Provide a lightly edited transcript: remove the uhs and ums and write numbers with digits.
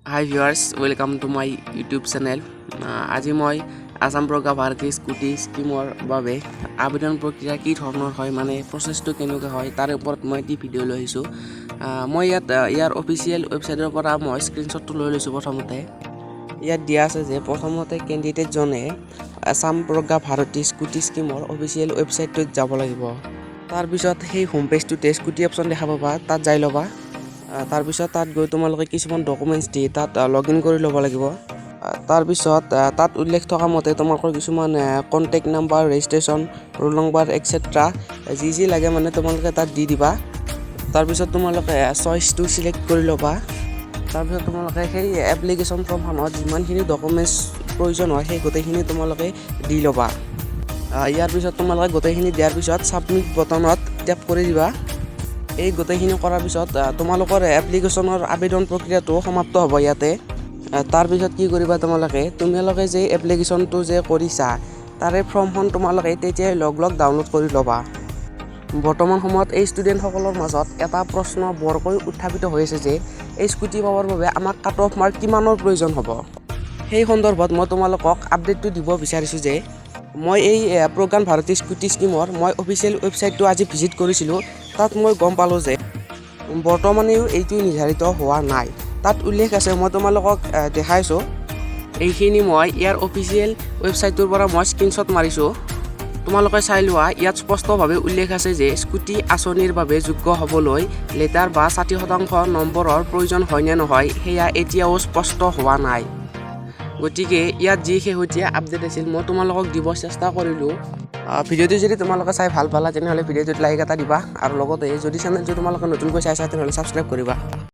Hi viewers, welcome to my YouTube channel. আজি মই Assam প্ৰগা Bharati scooty স্কিমৰ বাবে আবেদন প্ৰক্ৰিয়া কি ধৰণৰ হয় মানে প্ৰচেছটো কেনেকৈ হয় তাৰ ওপৰত মই এটি ভিডিঅ' লৈ আহিছোঁ। মই ইয়াৰ অফিচিয়েল ৱেবছাইটৰ পৰা মই স্ক্ৰীনশ্বটটো লৈ লৈছোঁ। প্ৰথমতে ইয়াত দিয়া আছে যে প্ৰথমতে কেণ্ডিডেটজনে আসাম প্ৰগা ভাৰতী স্কুটি স্কিমৰ অফিচিয়েল ৱেবছাইটটোত যাব লাগিব। তাৰপিছত সেই হোম পেজটোতে স্কুটি অপশ্যন দেখা পাবা, তাত যাই ল'বা। তাৰপিছত তাত গৈ তোমালোকে কিছুমান ডকুমেণ্টছ দি তাত লগ ইন কৰি ল'ব লাগিব। তাৰপিছত তাত উল্লেখ থকা মতে তোমালোকৰ কিছুমান contact number, registration, roll number extra যি লাগে মানে তোমালোকে তাত দি দিবা। তাৰপিছত তোমালোকে চইচটো চিলেক্ট কৰি ল'বা। তাৰপিছত তোমালোকে সেই এপ্লিকেশ্যন ফৰ্মখনত যিমানখিনি ডকুমেণ্টছ প্ৰয়োজন হয় সেই গোটেইখিনি তোমালোকে দি ল'বা। ইয়াৰ পিছত তোমালোকে গোটেইখিনি দিয়াৰ পিছত ছাবমিট বটনত টেপ কৰি দিবা। এই গোটেইখিনি কৰাৰ পিছত তোমালোকৰ এপ্লিকেশ্যনৰ আবেদন প্ৰক্ৰিয়াটো সমাপ্ত হ'ব ইয়াতে। তাৰপিছত কি কৰিবা, তোমালোকে যে এপ্লিকেশ্যনটো যে কৰিছা তাৰে ফৰ্মখন তোমালোকে তেতিয়াই লগ ডাউনলোড কৰি ল'বা। বৰ্তমান সময়ত এই ষ্টুডেণ্টসকলৰ মাজত এটা প্ৰশ্ন বৰকৈ উত্থাপিত হৈ আছে যে এই স্কুটি পাবৰ বাবে আমাক কাট অফ মাৰ্ক কিমানৰ প্ৰয়োজন হ'ব। সেই সন্দৰ্ভত মই তোমালোকক আপডেটটো দিব বিচাৰিছোঁ যে মই এই প্ৰজ্ঞান ভাৰতী স্কুটি স্কিমৰ মই অফিচিয়েল ৱেবছাইটটো আজি ভিজিট কৰিছিলোঁ। তাত মই গম পালোঁ যে বৰ্তমানেও এইটো নিৰ্ধাৰিত হোৱা নাই। তাত উল্লেখ আছে, মই তোমালোকক দেখাইছোঁ। এইখিনি মই ইয়াৰ অফিচিয়েল ৱেবছাইটটোৰ পৰা মই স্ক্ৰীনশ্বট মাৰিছোঁ। তোমালোকে চাই লোৱা, ইয়াত স্পষ্টভাৱে উল্লেখ আছে যে স্কুটি আঁচনিৰ বাবে যোগ্য হ'বলৈ লেটাৰ বা 60% নম্বৰৰ প্ৰয়োজন হয়নে নহয় সেয়া এতিয়াও স্পষ্ট হোৱা নাই। গতিকে ইয়াত যি শেহতীয়া আপডেট আছিল মই তোমালোকক দিব চেষ্টা কৰিলোঁ। ভিডিঅ'টো যদি তোমালোকে চাই ভাল পালা তেনেহ'লে ভিডিঅ'টোত লাইক এটা দিবা আৰু লগতে যদি চেনেলটো তোমালোকে নতুনকৈ চাইছা তেনেহ'লে ছাবস্ক্ৰাইব কৰিবা।